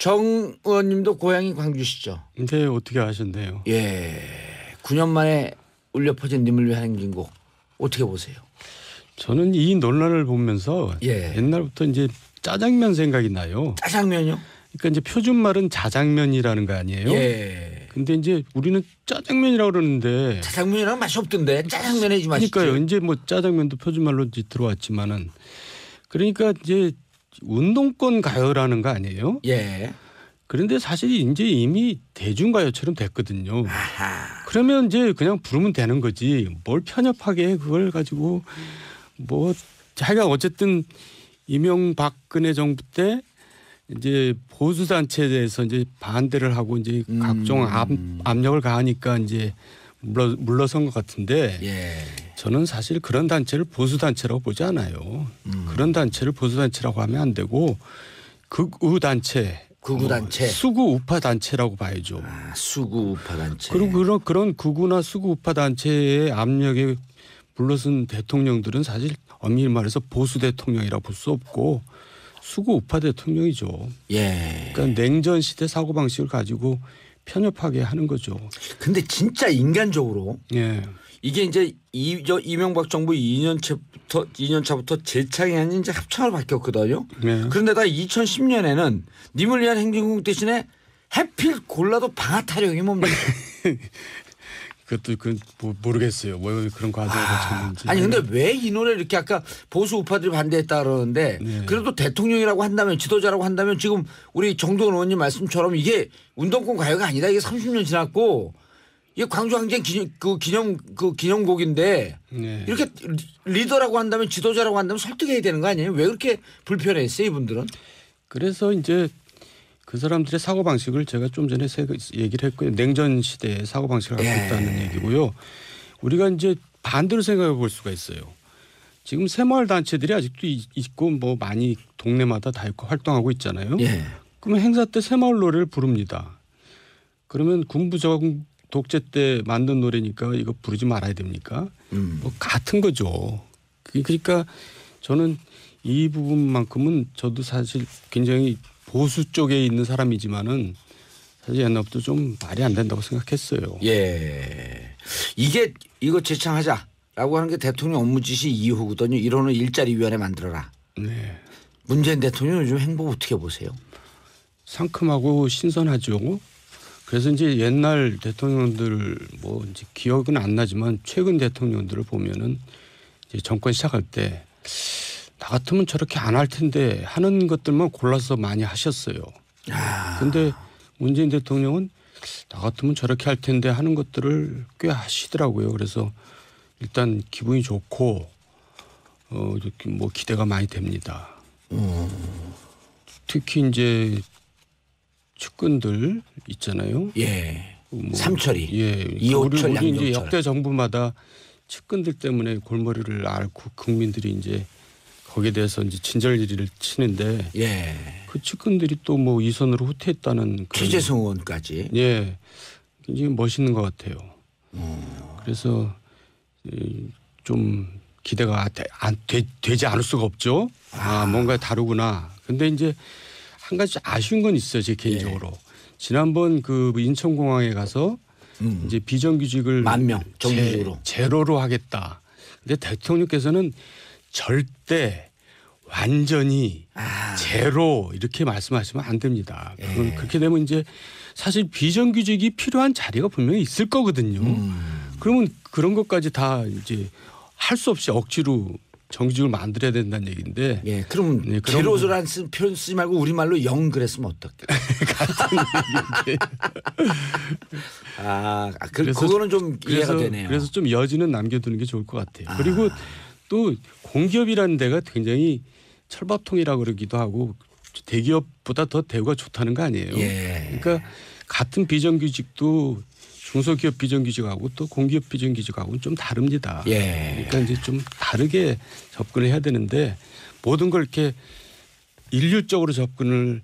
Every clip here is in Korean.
정 의원님도 고향이 광주시죠? 근데 어떻게 아셨네요? 예. 9년 만에 울려 퍼진 님을 위한 행진곡 어떻게 보세요? 저는 이 논란을 보면서 예. 옛날부터 이제 짜장면 생각이 나요. 짜장면요? 그러니까 이제 표준말은 자장면이라는 거 아니에요? 예. 근데 이제 우리는 짜장면이라고 그러는데 짜장면이랑 맛이 없던데 짜장면이 좀 맛있죠. 그러니까요. 이제 뭐 짜장면도 표준말로 이제 들어왔지만은 그러니까 이제 운동권 가요라는 거 아니에요? 예. 그런데 사실 이제 이미 대중가요처럼 됐거든요. 아하. 그러면 이제 그냥 부르면 되는 거지. 뭘 편협하게 그걸 가지고 뭐 자기가 어쨌든 이명박근혜 정부 때 이제 보수 단체에 대해서 이제 반대를 하고 이제 각종 압력을 가하니까 이제 물러선 것 같은데 예. 저는 사실 그런 단체를 보수 단체라고 보지 않아요. 그런 단체를 보수 단체라고 하면 안 되고 극우 단체, 극우 단체, 수구 우파 단체라고 봐야죠. 아, 수구 우파 단체. 그리고 그런 극우나 수구 우파 단체의 압력에 물러선 대통령들은 사실 엄밀히 말해서 보수 대통령이라 볼 수 없고 수구 우파 대통령이죠. 예. 그러니까 냉전 시대 사고 방식을 가지고 편협하게 하는 거죠. 근데 진짜 인간적으로 예. 이게 이제 이명박 정부 2년차부터 재창이 아닌 이제 합창을 바뀌었거든요. 예. 그런데다 2010년에는 님을 위한 행진곡 대신에 해필 골라도 방아타령이 뭡니까? 그것도 모르겠어요. 뭐 그런 과정을 거쳤는지. 아니 근데 왜 이 노래를 이렇게 아까 보수 우파들이 반대했다 그러는데 네. 그래도 대통령이라고 한다면 지도자라고 한다면 지금 우리 정동원 의원님 말씀처럼 이게 운동권 가요가 아니다. 이게 30년 지났고 이게 광주항쟁 기념곡인데 네. 이렇게 리더라고 한다면 지도자라고 한다면 설득해야 되는 거 아니에요? 왜 그렇게 불편했어요 이분들은? 그래서 이제 그 사람들의 사고 방식을 제가 좀 전에 얘기를 했고요. 냉전 시대의 사고 방식을 갖고 예. 있다는 얘기고요. 우리가 이제 반대로 생각해 볼 수가 있어요. 지금 새마을 단체들이 아직도 있고 뭐 많이 동네마다 다 있고 활동하고 있잖아요. 예. 그러면 행사 때 새마을 노래를 부릅니다. 그러면 군부정 독재 때 만든 노래니까 이거 부르지 말아야 됩니까? 뭐 같은 거죠. 그러니까 저는 이 부분만큼은 저도 사실 굉장히 보수 쪽에 있는 사람이지만은 사실 옛날부터 좀 말이 안 된다고 생각했어요. 예. 이거 재창하자라고 하는 게 대통령 업무 지시 2호거든요. 1호는 일자리위원회 만들어라. 네. 문재인 대통령 요즘 행보 어떻게 보세요? 상큼하고 신선하죠. 그래서 이제 옛날 대통령들 뭐 이제 기억은 안 나지만 최근 대통령들을 보면은 이제 정권 시작할 때 나 같으면 저렇게 안 할 텐데 하는 것들만 골라서 많이 하셨어요. 근데 문재인 대통령은 나 같으면 저렇게 할 텐데 하는 것들을 꽤 하시더라고요. 그래서 일단 기분이 좋고 뭐 기대가 많이 됩니다. 특히 이제 측근들 있잖아요. 예. 뭐 삼철이. 예. 이호철, 우리 이제 양정철. 역대 정부마다 측근들 때문에 골머리를 앓고 국민들이 이제 거기에 대해서 이제 친절리를 치는데 예. 그 측근들이 또 뭐 이 손으로 후퇴했다는 최재성 의원까지. 예. 굉장히 멋있는 것 같아요. 그래서 좀 기대가 되지 않을 수가 없죠. 뭔가 다르구나. 근데 이제 한 가지 아쉬운 건 있어요. 제 개인적으로. 예. 지난번 그 인천공항에 가서 이제 비정규직을 10,000명 정규직으로. 제로로 하겠다. 근데 대통령께서는 절대 완전히 제로 이렇게 말씀하시면 안 됩니다. 그렇게 되면 이제 사실 비정규직이 필요한 자리가 분명히 있을 거거든요. 그러면 그런 것까지 다 이제 할 수 없이 억지로 정규직을 만들어야 된다는 얘기인데. 예. 그럼 네, 제로라는 표현 쓰지 말고 우리말로 0 그랬으면 어떨까? 같은 얘기인데. 그거는 좀 이해가 되네요. 그래서 좀 여지는 남겨두는 게 좋을 것 같아요. 그리고 또 공기업이라는 데가 굉장히 철밥통이라고 그러기도 하고 대기업보다 더 대우가 좋다는 거 아니에요. 예. 그러니까 같은 비정규직도 중소기업 비정규직하고 또 공기업 비정규직하고는 좀 다릅니다. 예. 그러니까 이제 좀 다르게 접근을 해야 되는데 모든 걸 이렇게 일률적으로 접근을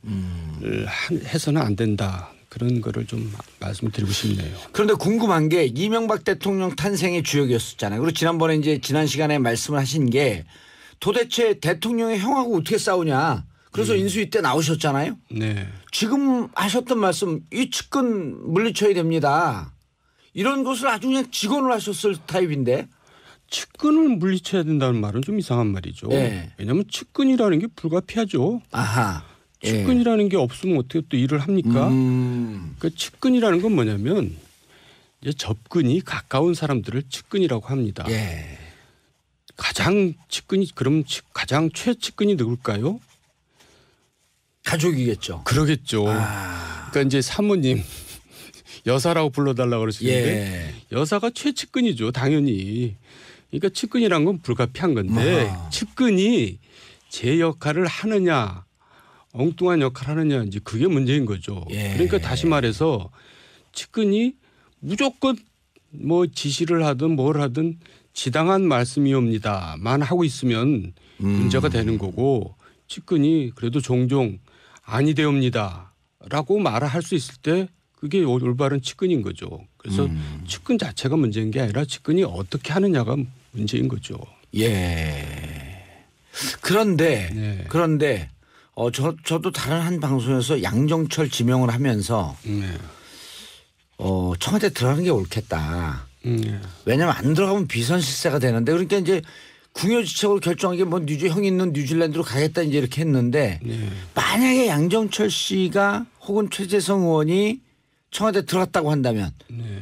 해서는 안 된다. 그런 거를 좀 말씀드리고 싶네요. 그런데 궁금한 게 이명박 대통령 탄생의 주역이었었잖아요. 그리고 지난번에 이제 지난 시간에 말씀을 하신 게 도대체 대통령의 형하고 어떻게 싸우냐. 그래서 인수위 때 나오셨잖아요. 네. 지금 하셨던 말씀 이 측근 물리쳐야 됩니다. 이런 것을 아주 그냥 직언을 하셨을 타입인데. 측근을 물리쳐야 된다는 말은 좀 이상한 말이죠. 네. 왜냐하면 측근이라는 게 불가피하죠. 아하. 측근이라는 게 없으면 어떻게 또 일을 합니까? 그러니까 측근이라는 건 뭐냐면 이제 접근이 가까운 사람들을 측근이라고 합니다. 예. 가장 측근이 그럼 가장 최측근이 누굴까요? 가족이겠죠. 그러겠죠. 그러니까 이제 사모님 여사라고 불러달라고 그러시는데 예. 여사가 최측근이죠. 당연히. 그러니까 측근이란 건 불가피한 건데 측근이 제 역할을 하느냐 엉뚱한 역할을 하느냐 이제 그게 문제인 거죠. 예. 그러니까 다시 말해서 측근이 무조건 뭐 지시를 하든 뭘 하든 지당한 말씀이옵니다만 하고 있으면 문제가 되는 거고 측근이 그래도 종종 아니되옵니다라고 말을 할 수 있을 때 그게 올바른 측근인 거죠. 그래서 측근 자체가 문제인 게 아니라 측근이 어떻게 하느냐가 문제인 거죠. 예. 그런데 네. 저도 다른 한 방송에서 양정철 지명을 하면서 네. 청와대 들어가는 게 옳겠다. 네. 왜냐하면 안 들어가면 비선실세가 되는데 그러니까 이제 궁여지책으로 결정한 게 뭐 형이 있는 뉴질랜드로 가겠다 이제 이렇게 했는데 만약에 양정철 씨가 혹은 최재성 의원이 청와대 들어갔다고 한다면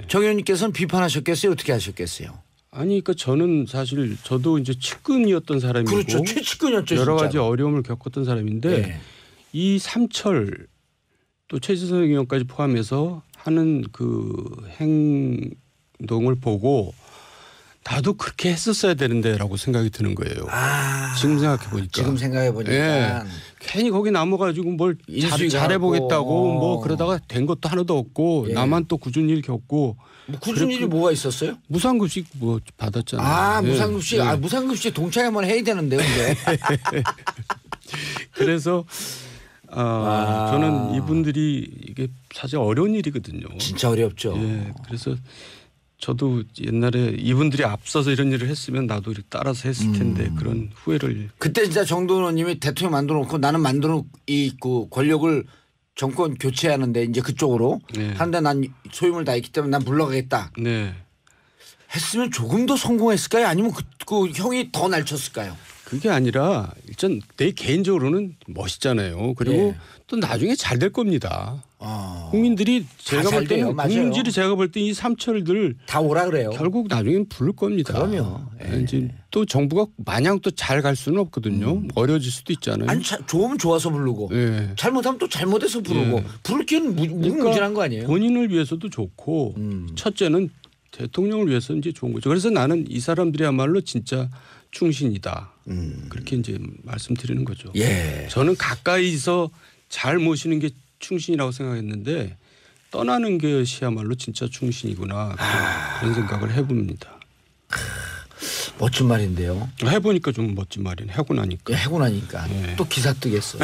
정 의원님께서는 비판하셨겠어요? 어떻게 하셨겠어요? 아니 그러니까 저는 사실 저도 이제 측근이었던 사람이고 그렇죠. 최측근이었죠. 여러 가지 진짜로. 어려움을 겪었던 사람인데 네. 이 삼철 또 최재성 의원까지 포함해서 하는 그 행동을 보고 나도 그렇게 했었어야 되는데라고 생각이 드는 거예요. 지금 생각해 보니까. 지금 생각해 보니까. 예. 괜히 거기 남아가지고 뭘 잘해보겠다고 뭐 그러다가 된 것도 하나도 없고 예. 나만 또 굳은 일 겪고. 뭐 굳은 일이 뭐가 있었어요? 무상급식 뭐 받았잖아요. 예. 무상급식. 예. 무상급식 동창회 한번 해야 되는데요. 이제. 그래서 저는 이분들이 이게 사실 어려운 일이거든요. 진짜 어렵죠. 예. 그래서 저도 옛날에 이분들이 앞서서 이런 일을 했으면 나도 이렇게 따라서 했을 텐데 그런 후회를. 그때 진짜 정동원 의원님이 대통령 만들어 놓고 나는 만들어 그 권력을 정권 교체하는데 이제 그쪽으로 네. 하는데 난 소임을 다했기 때문에 난 물러가겠다. 네. 했으면 조금 더 성공했을까요? 아니면 그 형이 더 날쳤을까요? 그게 아니라 일단 내 개인적으로는 멋있잖아요. 그리고 예. 또 나중에 잘 될 겁니다. 국민들이 제가 잘 볼 때는 돼요. 맞아요. 국민들이 제가 볼 때 이 삼철들 다 오라 그래요. 결국 나중엔 부를 겁니다. 그럼요. 예. 이제 또 정부가 마냥 또 잘 갈 수는 없거든요. 어려질 수도 있잖아요. 아니 좋으면 좋아서 부르고 예. 잘못하면 또 잘못해서 부르고 예. 부를 기회는 무궁무진한 거 아니에요? 본인을 위해서도 좋고 첫째는 대통령을 위해서 이제 좋은 거죠. 그래서 나는 이 사람들이야말로 진짜 충신이다. 그렇게 이제 말씀드리는 거죠. 예. 저는 가까이서 잘 모시는 게 충신이라고 생각했는데 떠나는 것이야말로 진짜 충신이구나 그런 생각을 해봅니다. 멋진 말인데요. 해보니까 좀 멋진 말이네. 하고 나니까. 해고 나니까 네. 또 기사 뜨겠어요.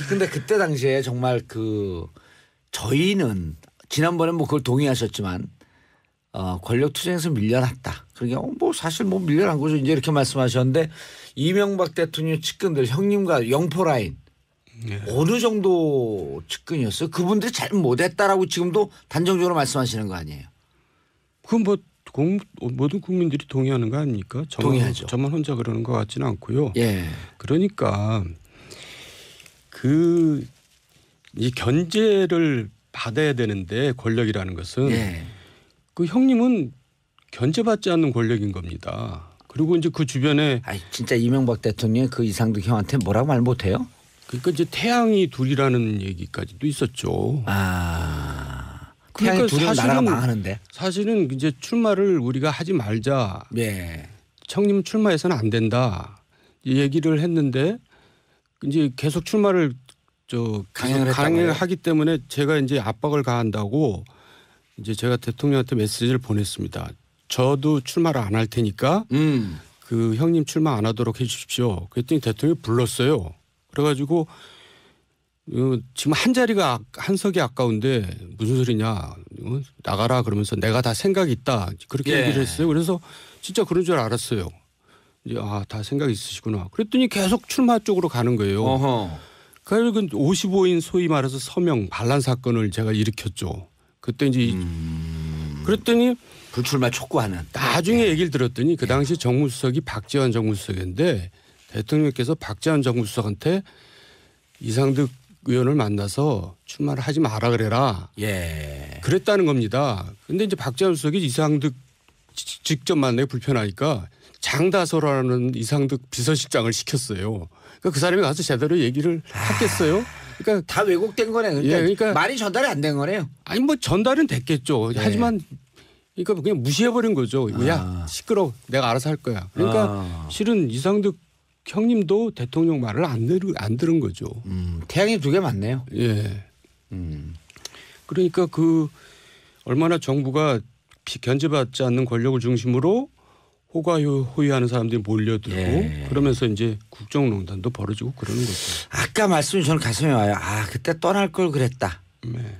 근데 그때 당시에 정말 저희는 지난번에 뭐 그걸 동의하셨지만 권력 투쟁에서 밀려났다. 그러니까 뭐 사실 뭐 밀려난 거죠. 이제 이렇게 말씀하셨는데 이명박 대통령 측근들 형님과 영포 라인 네. 어느 정도 측근이었어요? 그분들이 잘 못했다라고 지금도 단정적으로 말씀하시는 거 아니에요? 그건 뭐 모든 국민들이 동의하는 거 아닙니까? 동의하죠. 저만 혼자 그러는 것 같지는 않고요. 예. 그러니까 이 견제를 받아야 되는데 권력이라는 것은 예. 그 형님은 견제받지 않는 권력인 겁니다. 그리고 이제 그 주변에 진짜 이명박 대통령이 그 이상득 형한테 뭐라고 말 못해요? 그러니까 이제 태양이 둘이라는 얘기까지도 있었죠. 태양이 둘이면 나라가 망하는데. 사실은 이제 출마를 우리가 하지 말자. 예. 형님 출마해서는 안 된다. 이 얘기를 했는데 이제 계속 출마를 강행을 하기 때문에 제가 이제 압박을 가한다고 이제 제가 대통령한테 메시지를 보냈습니다. 저도 출마를 안 할 테니까 그 형님 출마 안 하도록 해 주십시오. 그랬더니 대통령이 불렀어요. 그래가지고 지금 한 자리가 한 석이 아까운데 무슨 소리냐 나가라 그러면서 내가 다 생각이 있다 그렇게 예. 얘기를 했어요. 그래서 진짜 그런 줄 알았어요. 이제 다 생각이 있으시구나. 그랬더니 계속 출마 쪽으로 가는 거예요. 어허. 그러니까 55인 소위 말해서 서명 반란 사건을 제가 일으켰죠. 그때 이제 그랬더니 불출마 촉구하는. 나중에 얘기를 들었더니 그 당시 정무수석이 박지원 정무수석인데 대통령께서 박지원 정무수석한테 이상득 의원을 만나서 출마를 하지 마라 그래라. 예. 그랬다는 겁니다. 근데 이제 박지원 수석이 이상득 직접 만나기 불편하니까 장다소라는 이상득 비서실장을 시켰어요. 그러니까 그 사람이 가서 제대로 얘기를 했겠어요. 그러니까 다 왜곡된 거네. 그러니까, 그러니까 말이 전달이 안 된 거네요. 아니 뭐 전달은 됐겠죠. 하지만 그러니까 그냥 무시해버린 거죠. 야 시끄러. 내가 알아서 할 거야. 그러니까 실은 이상득 형님도 대통령 말을 안 들은 거죠. 태양이 두 개 맞네요. 예. 그러니까 그 얼마나 정부가 견제받지 않는 권력을 중심으로 호가 호위하는 사람들이 몰려들고 그러면서 이제 국정농단도 벌어지고 그러는 거죠. 아까 말씀이 저는 가슴에 와요. 그때 떠날 걸 그랬다.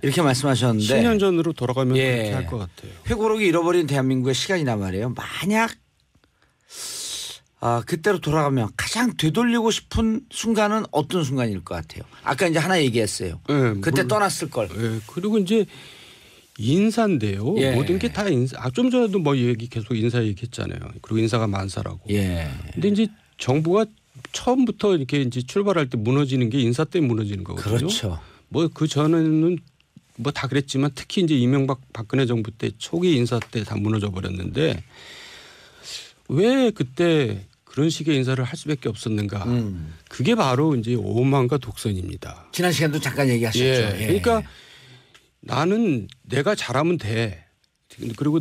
이렇게 말씀하셨는데 10년 전으로 돌아가면 그렇게 할 것 같아요. 회고록이 잃어버린 대한민국의 시간이란 말이에요. 만약 그때로 돌아가면 가장 되돌리고 싶은 순간은 어떤 순간일 것 같아요. 아까 이제 하나 얘기했어요. 그때 떠났을 걸. 그리고 이제 인사인데요. 모든 게 다 인사. 좀 전에도 뭐 계속 인사 얘기했잖아요. 그리고 인사가 만사라고. 근데 이제 정부가 처음부터 이렇게 이제 출발할 때 무너지는 게 인사 때문에 무너지는 거거든요. 그렇죠. 뭐 그 전에는 뭐 다 그랬지만 특히 이제 이명박 박근혜 정부 때 초기 인사 때 다 무너져 버렸는데 왜 그때 그런 식의 인사를 할 수밖에 없었는가. 그게 바로 이제 오만과 독선입니다. 지난 시간도 잠깐 얘기하셨죠. 그러니까 나는 내가 잘하면 돼. 그리고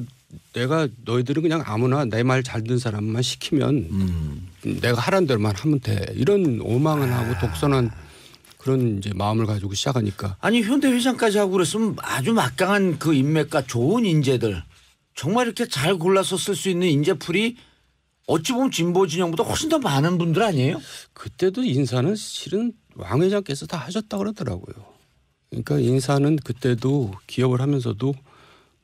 내가 너희들은 그냥 아무나 내 말 잘 듣는 사람만 시키면 내가 하라는 대로만 하면 돼. 이런 오망을 하고 독선한 그런 이제 마음을 가지고 시작하니까. 아니 현대 회장까지 하고 그랬으면 아주 막강한 그 인맥과 좋은 인재들 정말 이렇게 잘 골라서 쓸 수 있는 인재풀이 어찌 보면 진보 진영보다 훨씬 더 많은 분들 아니에요? 그때도 인사는 실은 왕 회장께서 다 하셨다 그러더라고요. 그러니까 인사는 그때도 기업을 하면서도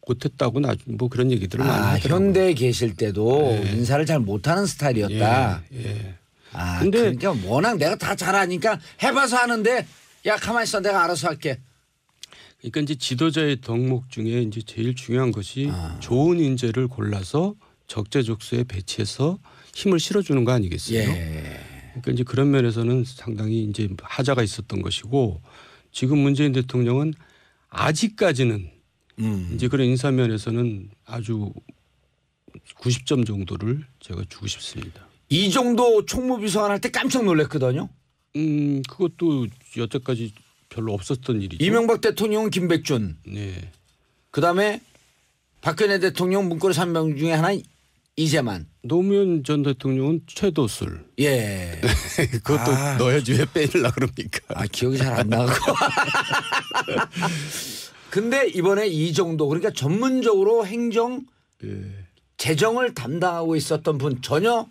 못했다고 뭐 그런 얘기들을 많이 하더라고요. 현대에 계실 때도 인사를 잘 못하는 스타일이었다. 근데 그러니까 워낙 내가 다 잘하니까 해봐서 하는데 야 가만히 있어 내가 알아서 할게. 그러니까 이제 지도자의 덕목 중에 이제 제일 중요한 것이 좋은 인재를 골라서 적재적소에 배치해서 힘을 실어주는 거 아니겠어요? 그러니까 이제 그런 면에서는 상당히 이제 하자가 있었던 것이고 지금 문재인 대통령은 아직까지는 이제 그런 인사 면에서는 아주 90점 정도를 제가 주고 싶습니다. 이 정도 총무비서관 할 때 깜짝 놀랐거든요. 그것도 여태까지 별로 없었던 일이죠. 이명박 대통령은 김백준. 네. 그다음에 박근혜 대통령 문고리 3명 중에 하나 이재만. 노무현 전 대통령은 최도술. 그것도 넣어야지 왜 빼려고 그럽니까? 기억이 잘 안 나고. 근데 이번에 이 정도 그러니까 전문적으로 행정 재정을 담당하고 있었던 분 전혀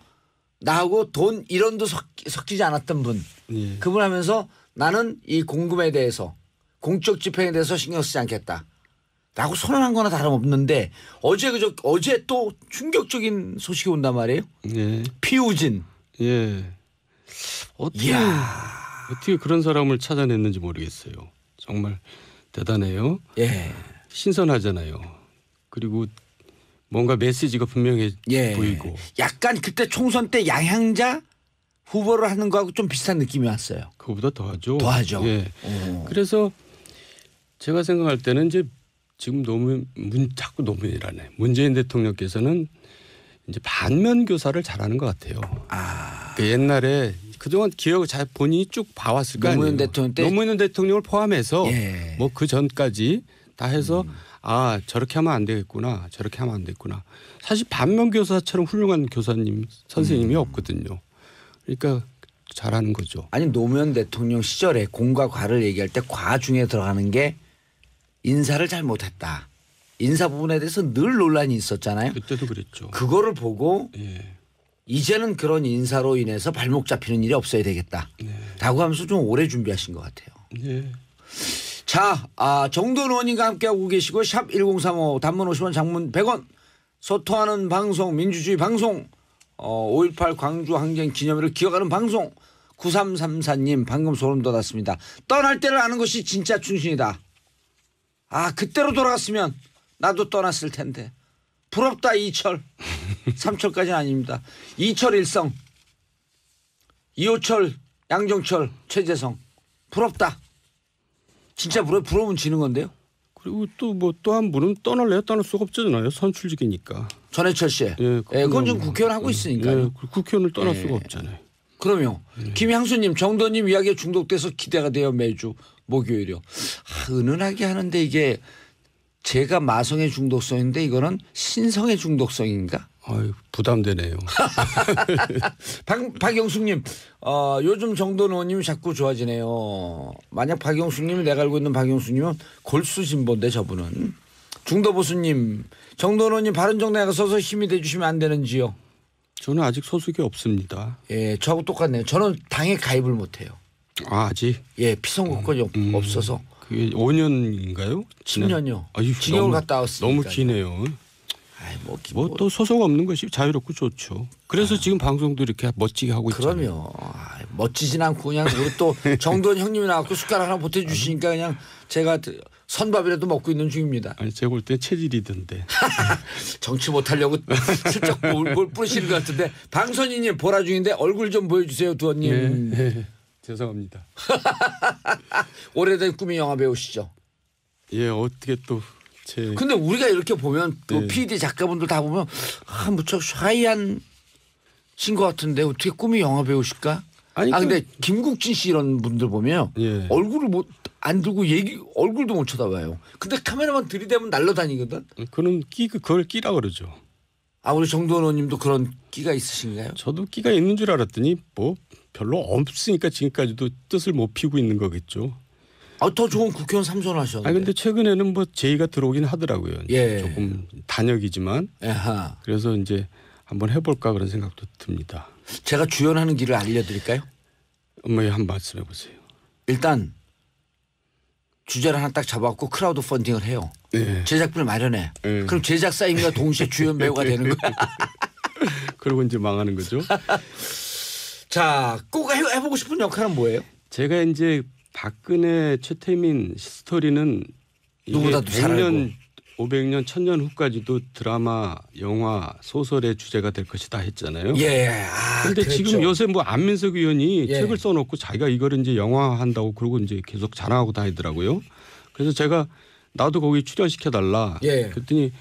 나하고 돈 1원도 섞이지 않았던 분. 그분 하면서 나는 이 공금에 대해서 공적 집행에 대해서 신경 쓰지 않겠다. 라고 선언한 거나 다름없는데 어제 또 충격적인 소식이 온단 말이에요. 피우진. 어떻게 그런 사람을 찾아냈는지 모르겠어요. 정말 대단해요. 신선하잖아요. 그리고 뭔가 메시지가 분명해 보이고. 약간 그때 총선 때 양향자 후보를 하는 거하고 좀 비슷한 느낌이 왔어요. 그거보다 더하죠. 그래서 제가 생각할 때는 이제 지금 자꾸 노무현이라네. 문재인 대통령께서는 이제 반면 교사를 잘하는 것 같아요. 그 옛날에 그동안 기억을 잘 본인이 쭉 봐왔을 거 아니에요. 노무현 대통령 때 노무현 대통령을 포함해서 뭐 그 전까지 다 해서 저렇게 하면 안 되겠구나. 저렇게 하면 안 되겠구나. 사실 반면 교사처럼 훌륭한 교사님 선생님이 없거든요. 그러니까 잘하는 거죠. 아니 노무현 대통령 시절에 공과 과를 얘기할 때 과 중에 들어가는 게 인사를 잘 못했다. 인사 부분에 대해서 늘 논란이 있었잖아요. 그때도 그랬죠. 그거를 보고 이제는 그런 인사로 인해서 발목 잡히는 일이 없어야 되겠다. 라고 하면서 좀 오래 준비하신 것 같아요. 자, 정돈 의원님과 함께하고 계시고 샵 1035 단문 50원 장문 100원 소통하는 방송 민주주의 방송 5.18 광주 항쟁 기념일을 기억하는 방송 9334님 방금 소름 돋았습니다. 떠날 때를 아는 것이 진짜 충신이다. 아 그때로 돌아갔으면 나도 떠났을 텐데. 부럽다 이철. 3철까지는 아닙니다. 이철 일성. 이호철 양정철 최재성. 부럽다. 진짜 부러우면 지는 건데요. 그리고 또 뭐 또 한 분은 떠날 수가 없잖아요. 선출직이니까. 전해철 씨. 예, 그건 좀 국회의원 하고 있으니까요. 예, 국회의원을 떠날 수가 없잖아요. 그럼요. 김향수님, 정도님 이야기에 중독돼서 기대가 돼요. 매주 목요일이요. 은은하게 하는데 이게 제가 마성의 중독성인데 이거는 신성의 중독성인가? 아유, 부담되네요. 박영숙님, 요즘 정도원 의원님이 자꾸 좋아지네요. 만약 박영숙님이 내가 알고 있는 박영숙님은 골수 진보인데 저분은. 중도보수님, 정도원 의원님 바른정당에 가서 힘이 돼주시면 안 되는지요? 저는 아직 소속이 없습니다. 예, 저하고 똑같네요. 저는 당에 가입을 못해요. 아, 아직? 예, 피선거권이 없어서. 그게 5년인가요? 10년요. 아유, 징역을 갔다 왔으니까. 너무 기네요. 뭐 또 소속 없는 것이 자유롭고 좋죠. 그래서 지금 방송도 이렇게 멋지게 하고 있잖아요. 그럼요. 멋지진 않고 그냥 우리 또 정도원 형님이 나왔고 숟가락 하나 보태주시니까 그냥 제가 선밥이라도 먹고 있는 중입니다. 아니 제가 볼 때 체질이던데. 정치 못하려고 슬쩍 뭘 뿌리시는 것 같은데. 방선희님 보라 중인데 얼굴 좀 보여주세요 두원님. 예, 죄송합니다. 오래된 꿈이 영화 배우시죠. 예, 어떻게 또 근데 우리가 이렇게 보면 또 네. PD 작가분들 다 보면 무척 샤이한 신 것 같은데 어떻게 꿈이 영화 배우실까? 아니 근데 김국진 씨 이런 분들 보면 예. 얼굴을 안 들고 얼굴도 못 쳐다봐요. 근데 카메라만 들이대면 날라다니거든. 그런 그걸 끼라 그러죠. 우리 정도원 의원님도 그런 끼가 있으신가요? 저도 끼가 있는 줄 알았더니 뭐 별로 없으니까 지금까지도 뜻을 못 피우고 있는 거겠죠. 더 좋은 국회의원 삼선하셨는데. 근데 최근에는 뭐 제의가 들어오긴 하더라고요. 예. 조금 단역이지만. 에하. 그래서 이제 한번 해볼까 그런 생각도 듭니다. 제가 주연하는 길을 알려드릴까요? 어머니 한 말씀 해보세요. 일단 주제를 하나 딱 잡아갖고 크라우드 펀딩을 해요. 네. 제작비를 마련해. 네. 그럼 제작사임과 동시에 주연 배우가 되는 거야. 그러고 이제 망하는 거죠. 자, 꼭 해보고 싶은 역할은 뭐예요? 제가 이제 박근혜 최태민 스토리는 누구보다도 잘 알고. 100년, 500년, 1000년 후까지도 드라마, 영화, 소설의 주제가 될 것이다 했잖아요. 예. 그런데 그랬죠. 지금 요새 뭐 안민석 의원이 예. 책을 써놓고 자기가 이거를 이제 영화한다고 그러고 이제 계속 자랑하고 다니더라고요. 그래서 제가 나도 거기 출연시켜달라. 예. 그랬더니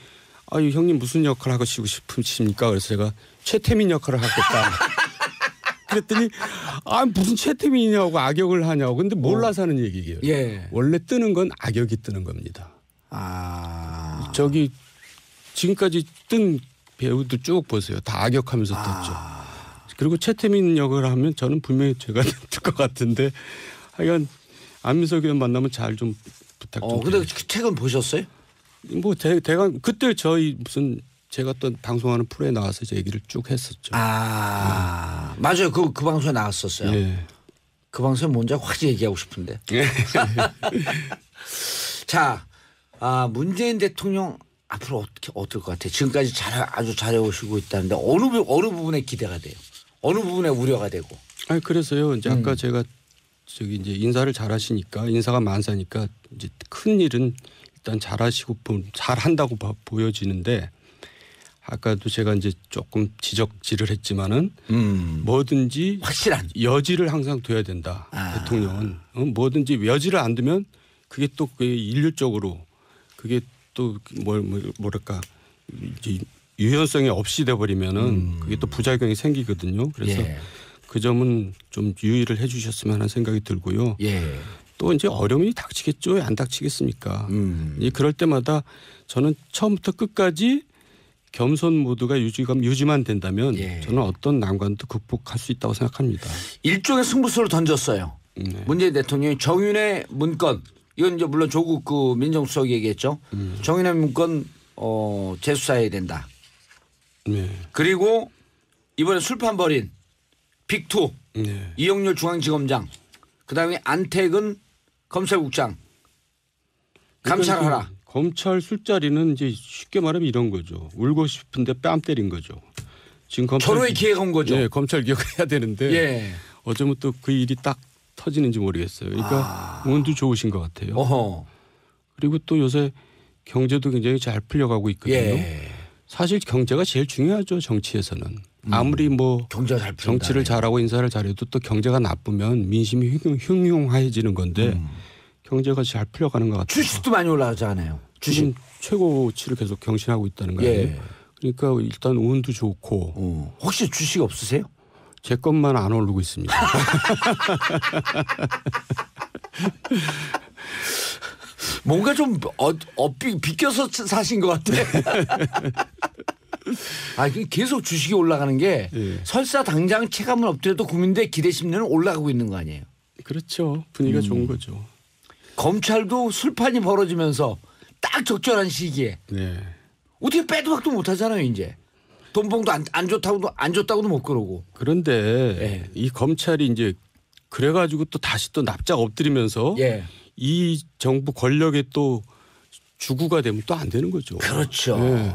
형님 무슨 역할 하고 싶으십니까? 그래서 제가 최태민 역할을 하겠다. 그랬더니 무슨 최태민이냐고 악역을 하냐고. 근데 몰라서 하는 얘기예요. 예. 원래 뜨는 건 악역이 뜨는 겁니다. 저기 지금까지 뜬 배우들 쭉 보세요. 다 악역하면서 떴죠. 그리고 최태민 역을 하면 저는 분명히 제가 뜰 것 같은데 하여간 안민석 의원 만나면 잘 좀 부탁 좀. 근데 그 책은 보셨어요? 뭐 대강 그때 저희 무슨 제가 또 방송하는 프로에 나와서 제 얘기를 쭉 했었죠. 맞아요. 그 방송에 나왔었어요. 예. 그 방송에 뭔지 확 얘기하고 싶은데. 자, 문재인 대통령 앞으로 어떨 것 같아요? 지금까지 아주 잘해오시고 있다는데 어느 부분에 기대가 돼요? 어느 부분에 우려가 되고? 그래서요. 이제 아까 제가 저기 이제 인사를 잘하시니까 인사가 만사니까 이제 큰 일은 일단 잘하시고 잘한다고 보여지는데. 아까도 제가 이제 조금 지적질을 했지만은 뭐든지 확실한 여지를 항상 둬야 된다. 대통령은 뭐든지 여지를 안 두면 그게 또 일률적으로 그게 또 뭐랄까 이제 유연성이 없이 돼 버리면은 그게 또 부작용이 생기거든요. 그래서 예. 그 점은 좀 유의를 해주셨으면 하는 생각이 들고요. 예. 또 이제 어려움이 닥치겠죠. 안 닥치겠습니까? 그럴 때마다 저는 처음부터 끝까지 겸손 모드가 유지만 된다면 예. 저는 어떤 난관도 극복할 수 있다고 생각합니다. 일종의 승부수를 던졌어요. 네. 문재인 대통령이 정윤의 문건 이건 이제 물론 조국 그 민정수석이 얘기했죠. 정윤의 문건 재수사해야 된다. 네. 그리고 이번에 술판 벌인 빅2 네. 이영렬 중앙지검장 그다음에 안택은 검찰국장 감찰하라. 그러니까 검찰 술자리는 이제 쉽게 말하면 이런 거죠. 울고 싶은데 뺨 때린 거죠. 지금 검찰 절호의 기회가 온 거죠. 네, 검찰 개혁을 해야 되는데 예. 어쩌면 또 그 일이 딱 터지는지 모르겠어요. 그러니까 운도 좋으신 것 같아요. 어허. 그리고 또 요새 경제도 굉장히 잘 풀려가고 있거든요. 예. 사실 경제가 제일 중요하죠. 정치에서는. 아무리 뭐 경제가 잘 풀린다. 정치를 잘하고 인사를 잘해도 또 경제가 나쁘면 민심이 흉흉해지는 건데 경제가 잘 풀려가는 것 같아요. 주식도 많이 올라가잖아요. 지금 최고치를 계속 경신하고 있다는 거 아니에요. 예. 그러니까 일단 운도 좋고 혹시 주식 없으세요? 제 것만 안 오르고 있습니다. 뭔가 좀 비껴서 사신 것 같아. 아, 계속 주식이 올라가는 게 예. 설사 당장 체감은 없더라도 국민들의 기대 심리는 올라가고 있는 거 아니에요. 그렇죠. 분위기가 좋은 거죠. 검찰도 술판이 벌어지면서 딱 적절한 시기에 네. 어떻게 빼도 박도 못 하잖아요, 이제. 돈봉도 안 줬다고도 못 그러고. 그런데 예. 이 검찰이 이제 그래가지고 또 다시 또 납작 엎드리면서 예. 이 정부 권력에 또 주구가 되면 또 안 되는 거죠. 그렇죠. 예.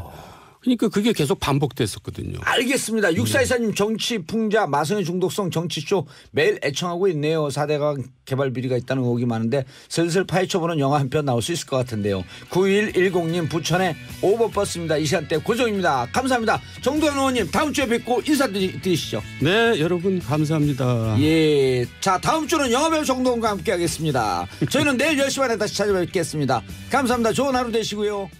그러니까 그게 계속 반복됐었거든요. 알겠습니다. 6424님 정치 풍자 마성의 중독성 정치쇼 매일 애청하고 있네요. 4대강 개발 비리가 있다는 의혹이 많은데 슬슬 파헤쳐보는 영화 한 편 나올 수 있을 것 같은데요. 9110님 부천에 오버버스입니다. 이 시간대 고정입니다. 감사합니다. 정도현 의원님 다음 주에 뵙고 인사드리시죠. 네, 여러분 감사합니다. 예, 자 다음 주는 영화배우 정도현과 함께 하겠습니다. 저희는 내일 10시 반에 다시 찾아뵙겠습니다. 감사합니다. 좋은 하루 되시고요.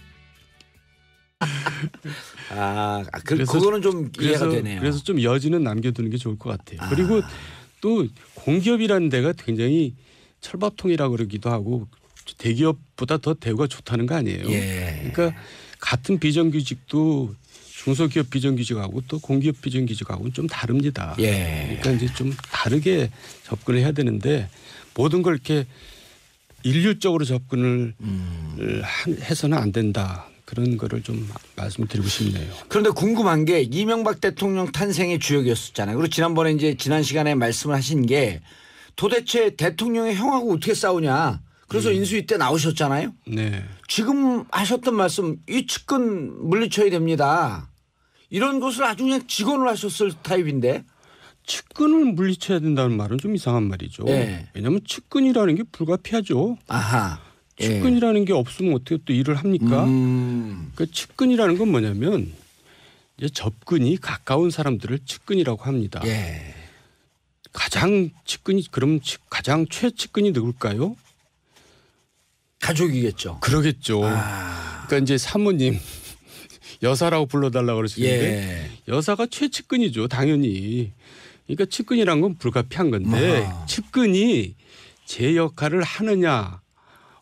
그거는 좀 이해가 되네요. 그래서 좀 여지는 남겨두는 게 좋을 것 같아요. 그리고 또 공기업이라는 데가 굉장히 철밥통이라고 그러기도 하고 대기업보다 더 대우가 좋다는 거 아니에요. 예. 그러니까 같은 비정규직도 중소기업 비정규직하고 또 공기업 비정규직하고는 좀 다릅니다. 예. 그러니까 이제 좀 다르게 접근을 해야 되는데 모든 걸 이렇게 일률적으로 접근을 해서는 안 된다. 그런 거를 좀 말씀드리고 싶네요. 그런데 궁금한 게 이명박 대통령 탄생의 주역이었었잖아요. 그리고 지난번에 이제 지난 시간에 말씀을 하신 게 도대체 대통령의 형하고 어떻게 싸우냐. 그래서 인수위 때 나오셨잖아요. 네. 지금 하셨던 말씀 이 측근 물리쳐야 됩니다. 이런 것을 아주 그냥 직언을 하셨을 타입인데. 측근을 물리쳐야 된다는 말은 좀 이상한 말이죠. 네. 왜냐하면 측근이라는 게 불가피하죠. 아하. 측근이라는 게 없으면 어떻게 또 일을 합니까? 그 측근이라는 건 뭐냐면 이제 접근이 가까운 사람들을 측근이라고 합니다. 예. 가장 측근이 그럼 가장 최측근이 누굴까요? 가족이겠죠. 그러겠죠. 그러니까 이제 사모님 여사라고 불러달라고 그러시는데 예. 여사가 최측근이죠. 당연히. 그러니까 측근이란 건 불가피한 건데 측근이 제 역할을 하느냐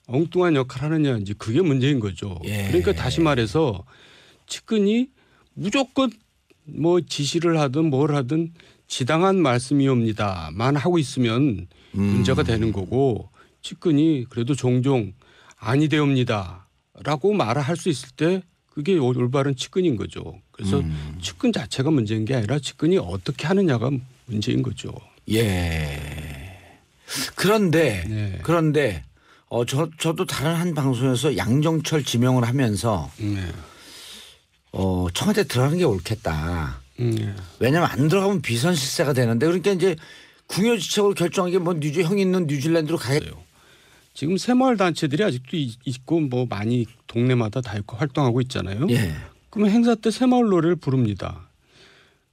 엉뚱한 역할을 하느냐 이제 그게 문제인 거죠. 예. 그러니까 다시 말해서 측근이 무조건 뭐 지시를 하든 뭘 하든 지당한 말씀이옵니다만 하고 있으면 문제가 되는 거고 측근이 그래도 종종 아니되옵니다라고 말을 할 수 있을 때 그게 올바른 측근인 거죠. 그래서 측근 자체가 문제인 게 아니라 측근이 어떻게 하느냐가 문제인 거죠. 예. 그런데 네. 저도 다른 한 방송에서 양정철 지명을 하면서 네. 청와대 들어가는 게 옳겠다. 네. 왜냐하면 안 들어가면 비선실세가 되는데 그러니까 이제 궁여지책으로 결정한 게 뭐 형 있는 뉴질랜드로 가겠다. 지금 새마을 단체들이 아직도 있고 뭐 많이 동네마다 다 있고 활동하고 있잖아요. 예. 그러면 행사 때 새마을 노래를 부릅니다.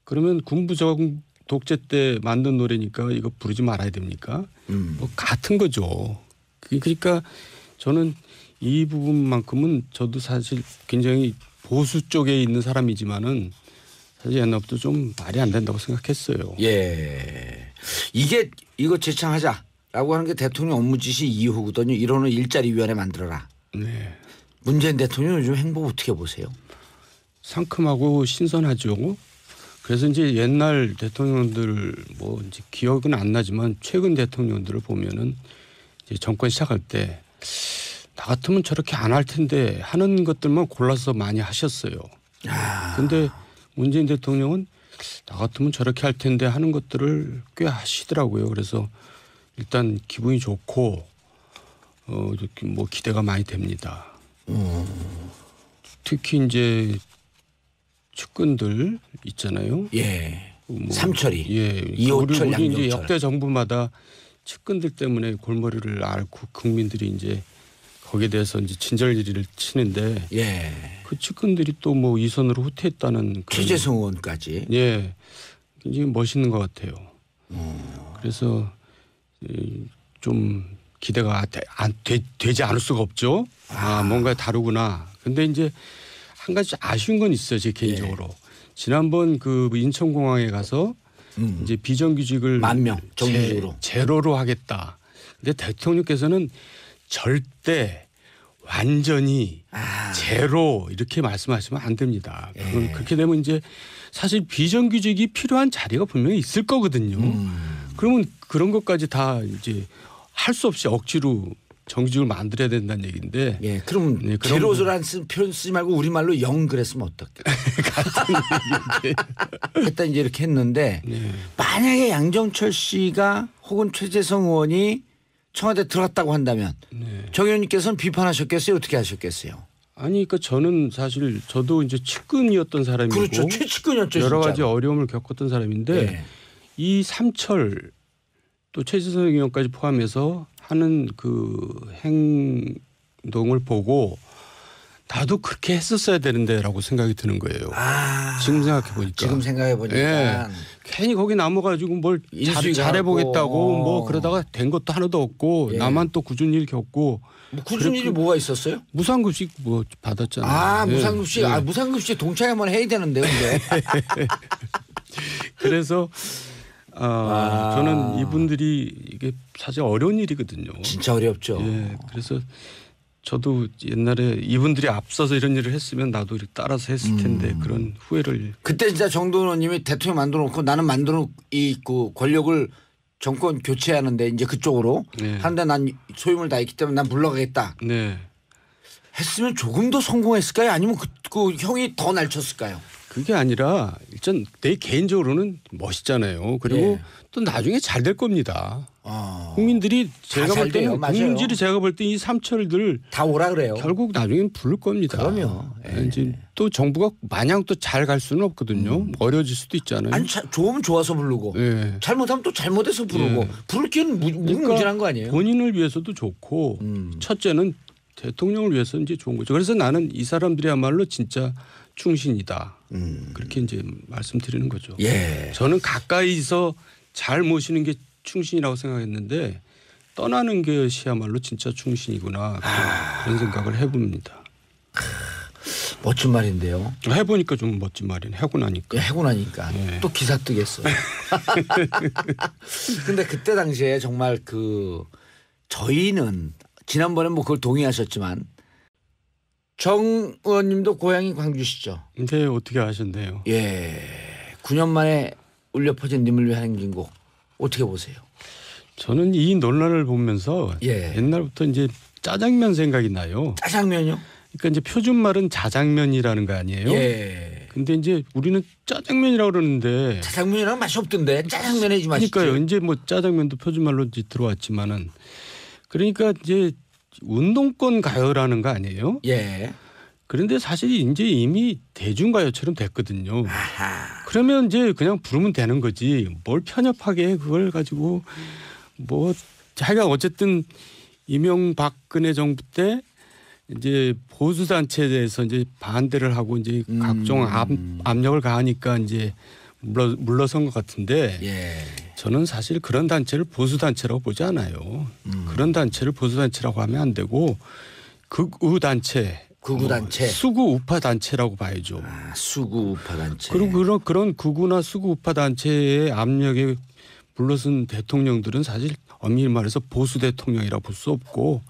그러면 군부정 독재 때 만든 노래니까 이거 부르지 말아야 됩니까? 뭐 같은 거죠. 그러니까 저는 이 부분만큼은 저도 사실 굉장히 보수 쪽에 있는 사람이지만은 사실 옛날부터 좀 말이 안 된다고 생각했어요. 예. 이거 재창하자라고 하는 게 대통령 업무 지시 2호거든요. 1호는 일자리위원회 만들어라. 네. 문재인 대통령 요즘 행보 어떻게 보세요? 상큼하고 신선하죠. 그래서 이제 옛날 대통령들 뭐 이제 기억은 안 나지만 최근 대통령들을 보면은 이제 정권 시작할 때 나 같으면 저렇게 안 할 텐데 하는 것들만 골라서 많이 하셨어요. 근데 문재인 대통령은 나 같으면 저렇게 할 텐데 하는 것들을 꽤 하시더라고요. 그래서 일단 기분이 좋고 뭐 기대가 많이 됩니다. 특히 이제 측근들 있잖아요. 예. 뭐, 삼철이. 예. 이호철, 우리 이제 양정철. 역대 정부마다 측근들 때문에 골머리를 앓고 국민들이 이제 거기에 대해서 이제 진절리를 치는데 예. 그 측근들이 또 뭐 이 손으로 후퇴했다는 그런 최재성 의원까지. 예. 굉장히 멋있는 것 같아요. 그래서 좀 기대가 되지 않을 수가 없죠. 뭔가 다르구나. 근데 이제 한 가지 아쉬운 건 있어요. 제 개인적으로. 지난번 그 인천공항에 가서 이제 비정규직을 10,000명 정규직으로. 제로로 하겠다. 근데 대통령께서는 절대 완전히 제로 이렇게 말씀하시면 안 됩니다. 그렇게 되면 이제 사실 비정규직이 필요한 자리가 분명히 있을 거거든요. 그러면 그런 것까지 다 이제 할 수 없이 억지로 정규직을 만들어야 된다는 얘기인데. 예. 그럼 네, 그런 제로라는 표현 쓰지 말고 우리말로 0 그랬으면 어떨까? 일단 이제 이렇게 했는데 네. 만약에 양정철 씨가 혹은 최재성 의원이 청와대 들어갔다고 한다면 네. 정 의원님께서는 비판하셨겠어요? 어떻게 하셨겠어요? 아니 그러니까 저는 사실 저도 이제 측근이었던 사람이고 그렇죠. 최측근이었죠. 여러 진짜로. 가지 어려움을 겪었던 사람인데 예. 이 삼철 또 최재성 의원까지 포함해서 하는 그 행동을 보고 나도 그렇게 했었어야 되는데라고 생각이 드는 거예요. 지금 생각해 보니까. 지금 생각해 보니까 예. 괜히 거기 남아가지고 뭘 인수위가 잘해보겠다고 하고. 뭐 그러다가 된 것도 하나도 없고 예. 나만 또 굳은 일 겪고 뭐 굳은 일이 뭐가 있었어요? 무상급식 뭐 받았잖아요. 예. 무상급식. 예. 무상급식 동창회 한번 해야 되는데요. 근데. 그래서 저는 이분들이 이게 사실 어려운 일이거든요. 진짜 어렵죠. 예. 그래서 저도 옛날에 이분들이 앞서서 이런 일을 했으면 나도 이렇게 따라서 했을 텐데 그런 후회를. 그때 진짜 정동원 의원님이 대통령 만들어 놓고 나는 만들어 그 권력을 정권 교체하는데 이제 그쪽으로 네. 하는데 난 소임을 다했기 때문에 난 물러가겠다 네. 했으면 조금 더 성공했을까요? 아니면 그 형이 더 날쳤을까요? 그게 아니라 일단 내 개인적으로는 멋있잖아요. 그리고 예. 또 나중에 잘 될 겁니다. 어. 국민들이 제가 잘 볼 때는 돼요. 맞아요. 국민들이 제가 볼 때 이 삼철들 다 오라 그래요. 결국 나중엔 부를 겁니다. 그럼요. 예. 이제 또 정부가 마냥 또 잘 갈 수는 없거든요. 어려질 수도 있잖아요. 아니 좋으면 좋아서 부르고 예. 잘못하면 또 잘못해서 부르고 예. 부를 기회는 무궁무진한 거 아니에요? 본인을 위해서도 좋고 첫째는 대통령을 위해서 이제 좋은 거죠. 그래서 나는 이 사람들이야말로 진짜 충신이다. 그렇게 이제 말씀드리는 거죠. 예. 저는 가까이서 잘 모시는 게 충신이라고 생각했는데 떠나는 것이야말로 진짜 충신이구나 그런 생각을 해봅니다. 멋진 말인데요. 해보니까 좀 멋진 말이네. 하고 나니까. 하고 나니까 네. 또 기사 뜨겠어. 근데 그때 당시에 정말 저희는 지난번에 뭐 그걸 동의하셨지만 정 의원님도 고향이 광주시죠. 근데 어떻게 하셨네요. 예. 9년 만에 울려 퍼진 님을 위한 행진곡 어떻게 보세요? 저는 이 논란을 보면서 예. 옛날부터 이제 짜장면 생각이 나요. 짜장면요? 그러니까 이제 표준말은 자장면이라는 거 아니에요? 예. 근데 이제 우리는 짜장면이라고 그러는데 짜장면이랑 맛이 없던데 짜장면이 맛있지. 그러니까요. 이제 뭐 짜장면도 표준말로 이제 들어왔지만은 그러니까 이제 운동권 가요라는 거 아니에요? 예. 그런데 사실 이제 이미 대중가요처럼 됐거든요. 아하. 그러면 이제 그냥 부르면 되는 거지. 뭘 편협하게 그걸 가지고 뭐 자기가 어쨌든 이명박근혜 정부 때 이제 보수 단체에 대해서 이제 반대를 하고 이제 각종 압력을 가하니까 이제 물러선 것 같은데 예. 저는 사실 그런 단체를 보수 단체라고 보지 않아요. 그런 단체를 보수 단체라고 하면 안 되고 극우 단체, 극우 단체. 수구 우파 단체라고 봐야죠. 수구 우파 단체. 그리고 그런 극우나 수구 우파 단체의 압력에 물러선 대통령들은 사실 엄밀히 말해서 보수 대통령이라 볼 수 없고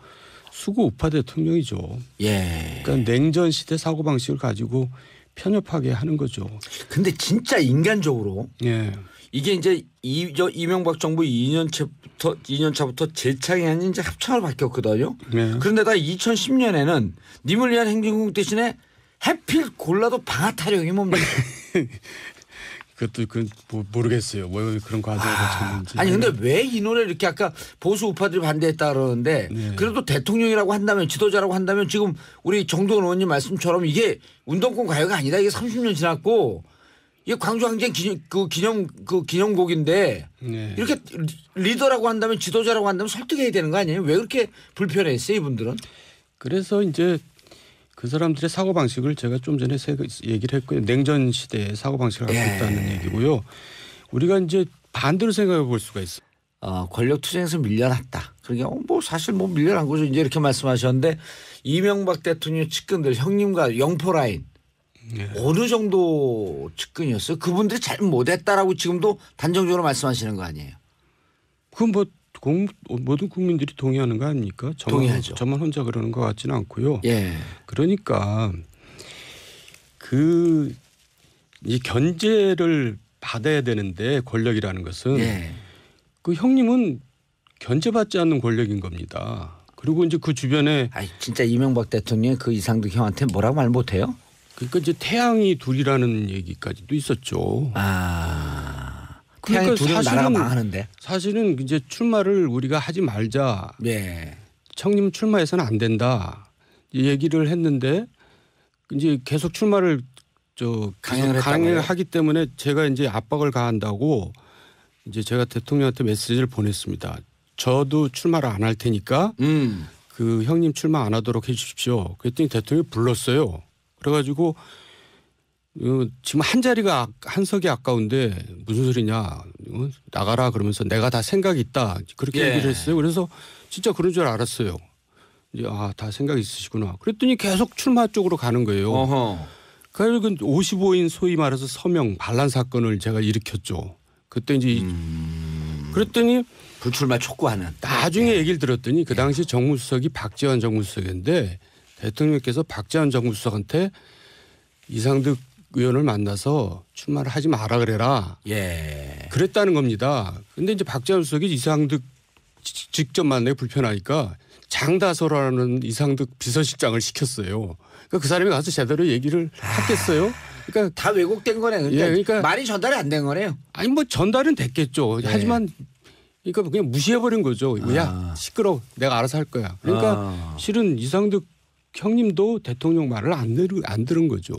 수구 우파 대통령이죠. 예. 그러니까 냉전 시대 사고 방식을 가지고 편협하게 하는 거죠. 근데 진짜 인간적으로 예. 이게 이제 이명박 정부 2년차부터 재창이 아닌 이제 합창을 바뀌었거든요. 네. 그런데다 2010년에는 님을 위한 행진곡 대신에 해필 골라도 방아타령이 뭡니까? 그것도 모르겠어요. 뭐 그런 과정을 거쳤는지. 아니 근데 왜 이 노래 이렇게 아까 보수 우파들이 반대했다 그러는데 네. 그래도 대통령이라고 한다면 지도자라고 한다면 지금 우리 정동원 의원님 말씀처럼 이게 운동권 가요가 아니다. 이게 30년 지났고 이게 광주항쟁 기념곡인데 네. 이렇게 리더라고 한다면 지도자라고 한다면 설득해야 되는 거 아니에요? 왜 그렇게 불편했어요 이분들은? 그래서 이제 그 사람들의 사고 방식을 제가 좀 전에 얘기를 했고요. 냉전 시대의 사고 방식을 갖고 예. 있다는 얘기고요. 우리가 이제 반대로 생각해 볼 수가 있어요. 권력 투쟁에서 밀려났다. 그러니까 뭐 사실 뭐 밀려난 거죠. 이제 이렇게 말씀하셨는데 이명박 대통령 측근들 형님과 영포 라인 네. 어느 정도 측근이었어요? 그분들이 잘 못했다라고 지금도 단정적으로 말씀하시는 거 아니에요? 그건 뭐 모든 국민들이 동의하는 거 아닙니까? 동의하죠. 저만 혼자 그러는 것 같지는 않고요. 예. 그러니까 이 견제를 받아야 되는데 권력이라는 것은 예. 그 형님은 견제받지 않는 권력인 겁니다. 그리고 이제 그 주변에 아니 진짜 이명박 대통령이 그 이상득 형한테 뭐라고 말 못해요? 그러니까 이제 태양이 둘이라는 얘기까지도 있었죠. 태양이 그러니까 둘이면 나라가 망하는데. 사실은 이제 출마를 우리가 하지 말자. 예. 형님 출마해서는 안 된다. 이 얘기를 했는데 이제 계속 출마를 강행을 하기 때문에 제가 이제 압박을 가한다고 이제 제가 대통령한테 메시지를 보냈습니다. 저도 출마를 안 할 테니까 그 형님 출마 안 하도록 해 주십시오. 그랬더니 대통령이 불렀어요. 그래가지고 지금 한 자리가 한 석이 아까운데 무슨 소리냐 나가라 그러면서 내가 다 생각이 있다 그렇게 예. 얘기를 했어요. 그래서 진짜 그런 줄 알았어요. 이제 다 생각이 있으시구나. 그랬더니 계속 출마 쪽으로 가는 거예요. 어허. 그리고 55인 소위 말해서 서명 반란 사건을 제가 일으켰죠. 그때 이제 그랬더니 불출마 촉구하는. 나중에 얘기를 들었더니 그 당시 정무수석이 박지원 정무수석인데 대통령께서 박지원 정무수석한테 이상득 의원을 만나서 출마를 하지 마라 그래라. 예. 그랬다는 겁니다. 그런데 이제 박지원 수석이 이상득 직접 만나기 불편하니까 장다솔라는 이상득 비서실장을 시켰어요. 그러니까 그 사람이 가서 제대로 얘기를 했겠어요. 그러니까 다 왜곡된 거네. 그러니까, 그러니까 말이 전달이 안 된 거네요. 아니 뭐 전달은 됐겠죠. 하지만 그러니까 그냥 무시해버린 거죠. 야 시끄러. 내가 알아서 할 거야. 그러니까 실은 이상득 형님도 대통령 말을 안 들은 거죠.